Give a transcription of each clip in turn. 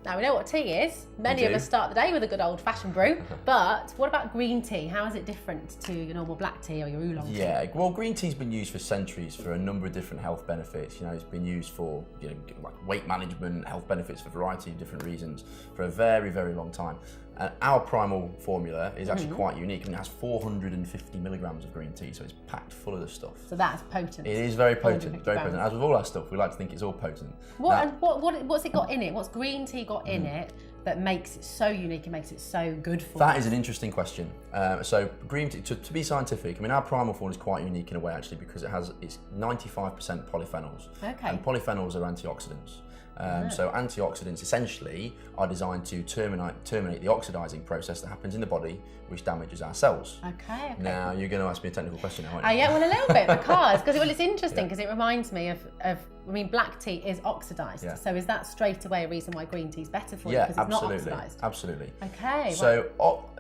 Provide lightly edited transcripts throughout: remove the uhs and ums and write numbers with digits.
Now we know what tea is. Many of us start the day with a good old-fashioned brew. But what about green tea? How is it different to your normal black tea or your oolong tea? Yeah, well, green tea's been used for centuries for a number of different health benefits. You know, it's been used for like weight management, health benefits for a variety of different reasons for a very, very long time. Our Primal formula is actually quite unique, and it has 450 milligrams of green tea, so it's packed full of the stuff. So that's potent. It is very potent, very potent. As with all our stuff, we like to think it's all potent. What's it got in it? What's green tea got in it that makes it so unique and makes it so good for That you? is an interesting question. So green tea, to be scientific, I mean, our Primal formula is quite unique in a way actually because it's 95% polyphenols. Okay. And polyphenols are antioxidants. So antioxidants essentially are designed to terminate the oxidizing process that happens in the body, which damages our cells. Okay. Now you're going to ask me a technical question, aren't you? Yeah, well, a little bit because it's interesting because it reminds me of I mean, black tea is oxidized. Yeah. So is that straight away a reason why green tea is better for you Yeah, because it's absolutely. not oxidized? Absolutely. Okay. So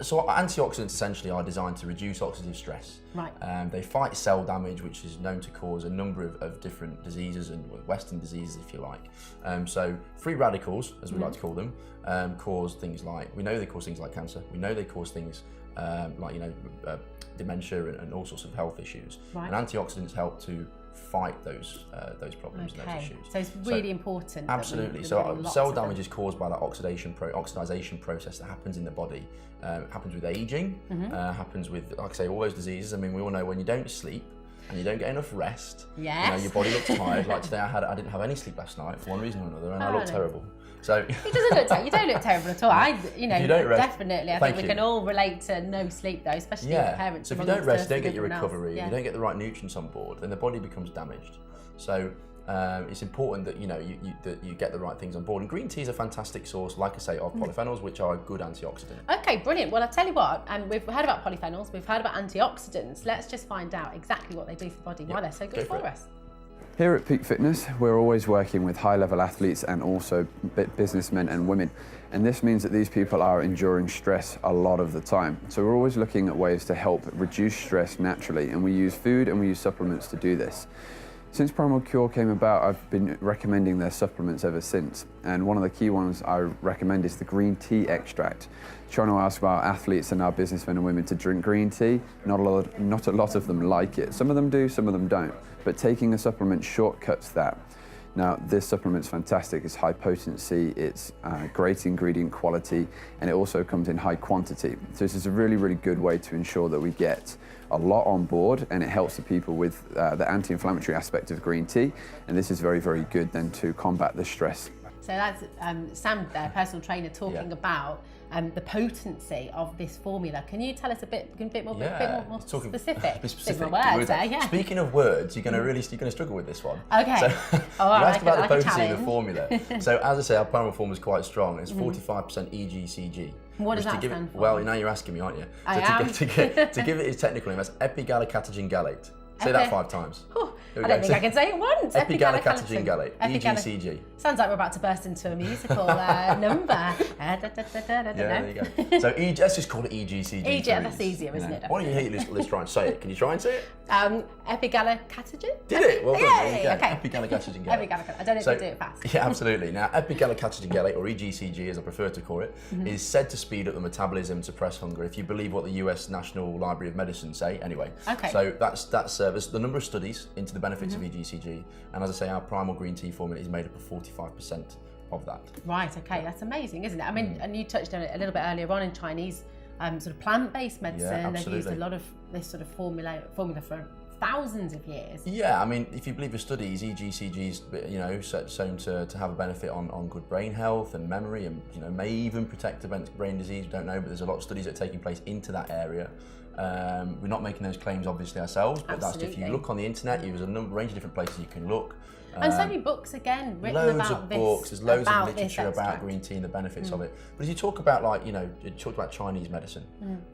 antioxidants essentially are designed to reduce oxidative stress. Right. They fight cell damage, which is known to cause a number of different diseases and Western diseases, if you like. So free radicals, as we like to call them, cause things like, we know they cause things like cancer. We know they cause things like dementia and all sorts of health issues. Right. And antioxidants help to fight those problems and those issues. So it's really important. Absolutely. So cell damage is caused by that oxidization process that happens in the body. Happens with aging, happens with, like I say, all those diseases. I mean, we all know when you don't sleep and you don't get enough rest, your body looks tired. Like today I didn't have any sleep last night for one reason or another, and I look terrible. So it doesn't look you don't look terrible at all. you don't rest, definitely. I think we can all relate to no sleep though, especially parents. So if you don't rest, you don't get your recovery, you don't get the right nutrients on board, then the body becomes damaged. So it's important that that you get the right things on board. And green tea is a fantastic source, like I say, of polyphenols, which are a good antioxidant. Okay, brilliant. Well, I'll tell you what, we've heard about polyphenols, we've heard about antioxidants. Let's just find out exactly what they do for the body, why they're so good for us. Here at Peak Fitness, we're always working with high-level athletes and also businessmen and women. And this means that these people are enduring stress a lot of the time. So we're always looking at ways to help reduce stress naturally, and we use food and we use supplements to do this. Since Primal Cure came about, I've been recommending their supplements ever since. And one of the key ones I recommend is the green tea extract. Trying to ask our athletes and our businessmen and women to drink green tea, not a lot of them like it. Some of them do, some of them don't. But taking a supplement shortcuts that. Now, this supplement's fantastic. It's high potency, it's great ingredient quality, and it also comes in high quantity. So this is a really, really good way to ensure that we get a lot on board, and it helps the people with the anti-inflammatory aspect of green tea. And this is very, very good then to combat the stress. So that's Sam, their personal trainer, talking about the potency of this formula. Can you tell us a bit more specific? Specific words there, yeah. Speaking of words, you're going to struggle with this one. Okay. So, you asked about the potency challenge. of the formula. So as I say, our Primal formula is quite strong. It's 45% EGCG. What does that stand for? Well, now you're asking me, aren't you? I am. To give it its technical name, that's Epigallocatechin Galati. Say that 5 times. I don't think I can say it once. Epigallocatechin Galati, EGCG. Sounds like we're about to burst into a musical number. Yeah, there you go. So let's just call it EGCG. That's easier, isn't it? Why don't you let's try and say it. Can you try and say it? Epigallocatechin? Did it? Well done. Yay, okay. Epigallocatechin Galati. I don't know if you do it fast. Yeah, absolutely. Now, Epigallocatechin Galati, or EGCG as I prefer to call it, is said to speed up the metabolism, suppress hunger, if you believe what the US National Library of Medicine say, anyway. Okay. So that's there's the number of studies into the benefits of EGCG, and as I say, our Primal Green Tea formula is made up of 45% of that. Right, okay, that's amazing, isn't it? I mean, and you touched on it a little bit earlier on in Chinese sort of plant-based medicine. They've used a lot of this sort of formula for thousands of years. Yeah, I mean, if you believe the studies, EGCG is shown to have a benefit on good brain health and memory, and may even protect against brain disease. We don't know, but there's a lot of studies that are taking place into that area. We're not making those claims obviously ourselves, but that's if you look on the internet, there's a range of different places you can look. And so many books again written loads about of this. Books, there's loads of literature literature about green tea and the benefits of it. But as you talk about you talked about Chinese medicine,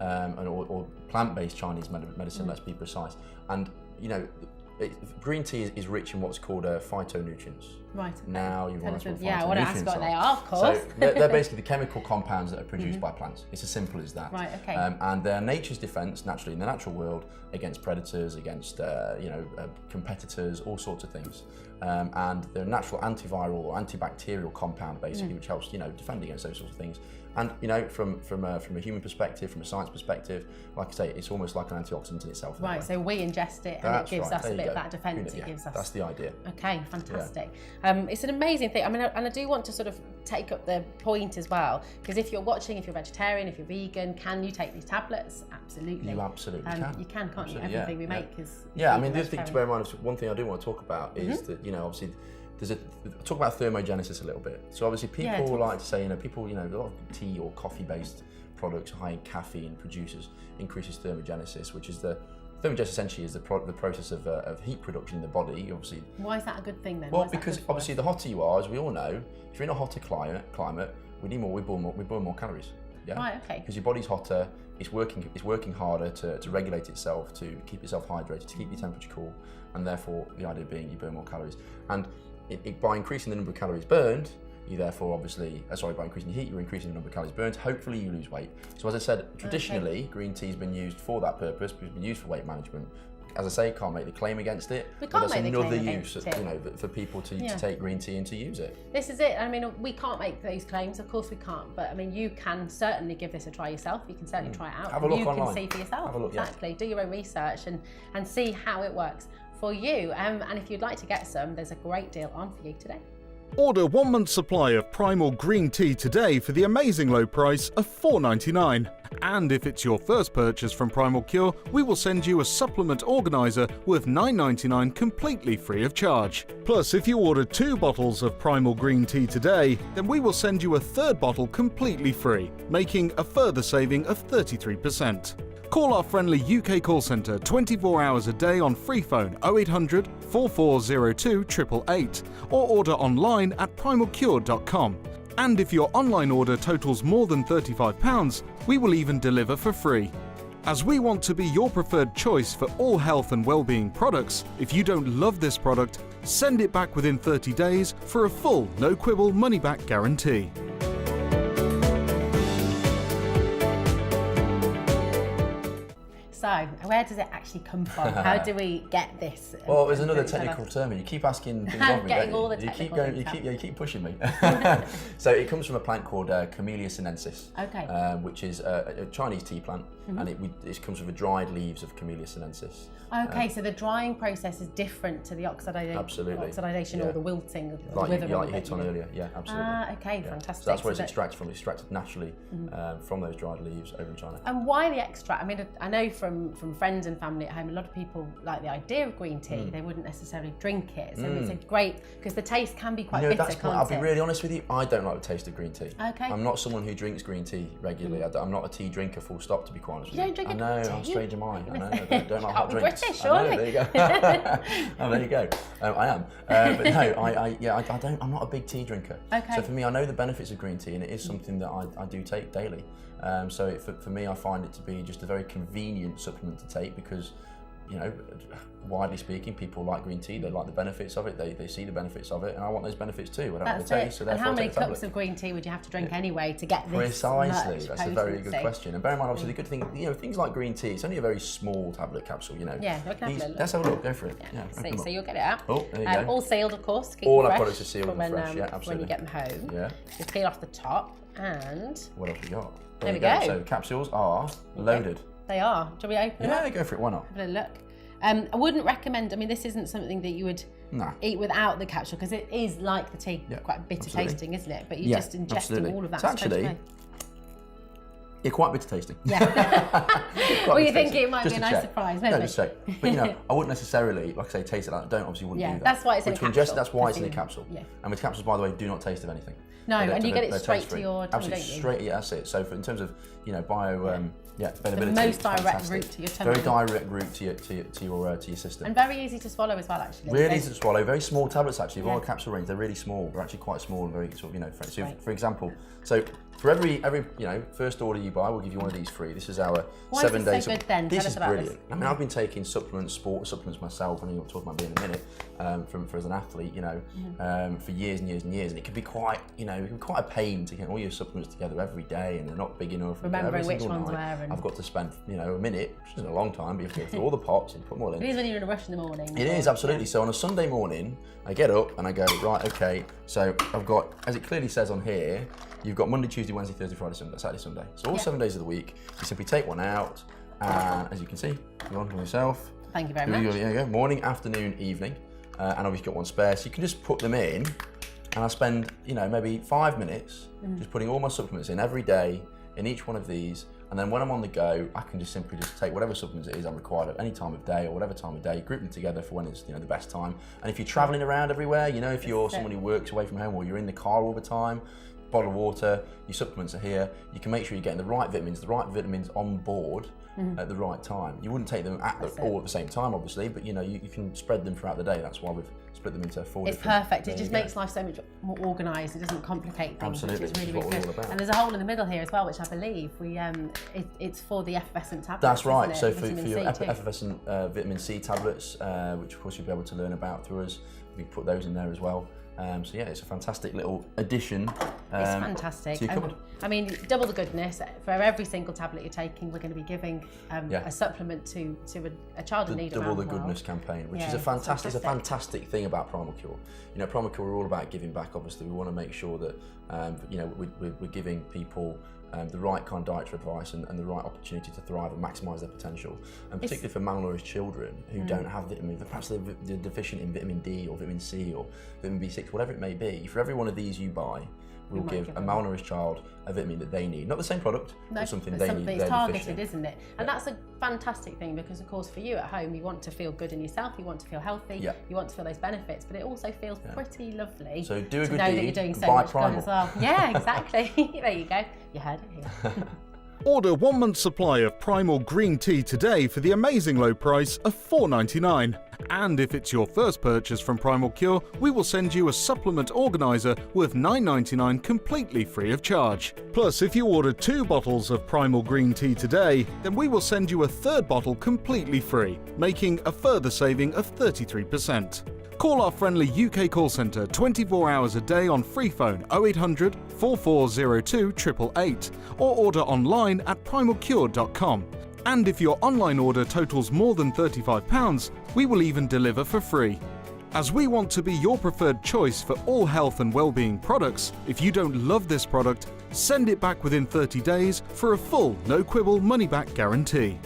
or plant-based Chinese medicine, let's be precise. And green tea is rich in what's called phytonutrients. Right. Now you've asked what I want to ask what they are, of course. So they're basically the chemical compounds that are produced by plants. It's as simple as that. Right. Okay. And they're nature's defense, naturally, in the natural world, against predators, against competitors, all sorts of things. And they're a natural antiviral or antibacterial compound, basically, which helps defend against those sorts of things. And from a human perspective, from a science perspective, like I say, it's almost like an antioxidant in itself. Right, so we ingest it and it gives us a bit of that defence. It gives us. That's the idea. Okay, fantastic. Yeah. It's an amazing thing. I mean, and I do want to sort of take up the point as well, because if you're watching, if you're vegetarian, if you're vegan, can you take these tablets? Absolutely. You absolutely can. You can, can't you? Everything we make is. Yeah, I mean, the other thing to bear in mind, one thing I do want to talk about is that obviously. Talk about thermogenesis a little bit. So obviously people like to say, a lot of tea or coffee-based products high in caffeine increases thermogenesis, which is thermogenesis essentially is the process of heat production in the body, obviously. Why is that a good thing then? Well, because obviously the hotter you are, as we all know, if you're in a hotter climate, we burn more calories. Yeah? Right, okay. Because your body's hotter, it's working harder to regulate itself, to keep itself hydrated, to keep your temperature cool, and therefore the idea being you burn more calories. And by increasing the number of calories burned, you therefore by increasing the heat, you're increasing the number of calories burned. Hopefully you lose weight. So as I said, traditionally, green tea has been used for that purpose, it's been used for weight management. As I say, can't make the claim against it. We can't make the claim use, for people to take green tea and to use it. This is it. I mean, we can't make those claims, of course we can't. But I mean, you can certainly give this a try yourself. You can certainly try it out. Have a look online. You can see for yourself. Have a look, exactly. Do your own research and see how it works for you. And if you'd like to get some, there's a great deal on for you today. Order 1 month's supply of Primal Green Tea today for the amazing low price of $4.99. And if it's your first purchase from Primal Cure, we will send you a supplement organiser worth $9.99 completely free of charge. Plus, if you order 2 bottles of Primal Green Tea today, then we will send you a 3rd bottle completely free, making a further saving of 33%. Call our friendly UK call centre 24 hours a day on free phone 0800 4402 888 or order online at primalcure.com. And if your online order totals more than £35, we will even deliver for free. As we want to be your preferred choice for all health and well-being products, if you don't love this product, send it back within 30 days for a full no-quibble money-back guarantee. So, where does it actually come from? How do we get this? Well, there's another technical term. You keep asking things of me. Getting all the technical you keep pushing me. So it comes from a plant called Camellia Saneness, which is a Chinese tea plant, and it comes from the dried leaves of Camellia Saneness. Okay, so the drying process is different to the oxidation or the wilting, like you hit on earlier. Yeah, absolutely. Okay, fantastic. So that's where it's extracted from. It's extracted naturally from those dried leaves over in China. And why the extract? I mean, I know from friends and family at home, a lot of people like the idea of green tea. They wouldn't necessarily drink it, so it's a great, because the taste can be quite bitter, can't I'll be really honest with you, I don't like the taste of green tea. Okay. I'm not someone who drinks green tea regularly. I'm not a tea drinker, full stop, to be quite honest with you. You don't drink I know, tea? I'm strange am I know, I don't like hot drinks. British, surely. I know, there you go. Oh, there you go. I am. But no, I'm not a big tea drinker. Okay. So for me, I know the benefits of green tea, and it is something that I do take daily. So for me, I find it to be just a very convenient supplement to take because, widely speaking, people like green tea. They like the benefits of it. They see the benefits of it, and I want those benefits too. I don't like the taste, so and how many cups of green tea would you have to drink anyway to get this? Precisely, that's a very good question. And bear in mind, obviously, the good thing, things like green tea, it's only a very small tablet capsule. Yeah, let's have a look. Go for it. Yeah, so you'll get it out. Oh, there you go. All sealed, of course. All our products are sealed and fresh. Yeah, absolutely. When you get them home, yeah. You peel off the top and. What have we got? There we go. So capsules are loaded. They are. Do we open them up? Yeah, go for it. Why not? Have a look. I wouldn't recommend. I mean, this isn't something that you would eat without the capsule because it is like the tea, quite bitter tasting, isn't it? But you're just ingesting all of that. So actually, quite bitter tasting. Yeah. Well, you think it might be a nice surprise, maybe? No, just check. But I wouldn't necessarily, like I say, taste it like that. Wouldn't do that. That's why it's in a capsule. That's why it's in a capsule. Yeah. And with capsules, by the way, do not taste of anything. No, and you get it straight to your tummy, absolutely straight. Yeah, that's it. So in terms of availability, the most direct route to your tummy. Very direct route to your system. And very easy to swallow as well, actually. Really easy to swallow. Very small tablets actually. Of all the capsule range, they're really small. They're actually quite small and very sort of So for example, For every first order you buy, we'll give you one of these free. This is our Why 7 days. Is this so good then? This Tell is us about brilliant. this. I mean, I've been taking supplements, sport supplements myself. I know you'll talk about me in a minute. For as an athlete, for years and years and years, and it can be quite, it can be quite a pain to get all your supplements together every day, and they're not big enough. Remembering which ones were. I've got to spend, a minute, which isn't a long time, but you have to go through all the pots and put them all in. It is when you're in a rush in the morning. It is, absolutely. So on a Sunday morning, I get up and I go, right, okay, so I've got, as it clearly says on here, you've got Monday, Tuesday, Wednesday, Thursday, Friday, Saturday, Sunday. So all 7 days of the week, you simply take one out, and as you can see, go on with yourself. Thank you very much. There you go, morning, afternoon, evening, and obviously got one spare, so you can just put them in, and I spend, maybe 5 minutes just putting all my supplements in every day in each one of these, and then when I'm on the go, I can just simply take whatever supplements it is I'm required at any time of day or whatever time of day, group them together for when it's the best time. And if you're traveling around everywhere, if you're someone who works away from home or you're in the car all the time, bottle of water, your supplements are here. You can make sure you're getting the right vitamins on board at the right time. You wouldn't take them all at the same time, obviously, but you can spread them throughout the day. That's why we've split them into 4 It's perfect. It just makes life so much more organised. It doesn't complicate things, Absolutely. which is really, really good. And there's a hole in the middle here as well, which I believe it's for the effervescent tablets. That's right. Isn't it? So for your C effervescent vitamin C tablets, which of course you'll be able to learn about through us, we put those in there as well. So yeah, it's a fantastic little addition. It's fantastic. I mean, double the goodness. For every single tablet you're taking, we're going to be giving a supplement to a child in need around the world. Double the goodness campaign, which is a fantastic thing about Primal Cure. Primal Cure, we're all about giving back. Obviously, we want to make sure that we're giving people the right kind of dietary advice and the right opportunity to thrive and maximise their potential. And particularly for malnourished children who don't have vitamin, perhaps they're deficient in vitamin D or vitamin C or vitamin B6, whatever it may be. For every one of these you buy, we'll give a malnourished child a vitamin that they need. Not the same product, but something they need. It's targeted, isn't it? And that's a fantastic thing, because of course for you at home, you want to feel good in yourself, you want to feel healthy, you want to feel those benefits, but it also feels pretty lovely so do a to good know deed that you're doing so buy much Primal. good as well. Yeah, exactly. There you go. You heard it here. Order 1 month's supply of Primal Green Tea today for the amazing low price of $4.99. And if it's your first purchase from Primal Cure, we will send you a supplement organizer worth $9.99 completely free of charge. Plus, if you order 2 bottles of Primal Green Tea today, then we will send you a 3rd bottle completely free, making a further saving of 33%. Call our friendly UK call centre 24 hours a day on free phone 0800 4402 888 or order online at primalcure.com. And if your online order totals more than £35, we will even deliver for free. As we want to be your preferred choice for all health and well-being products, if you don't love this product, send it back within 30 days for a full no-quibble money-back guarantee.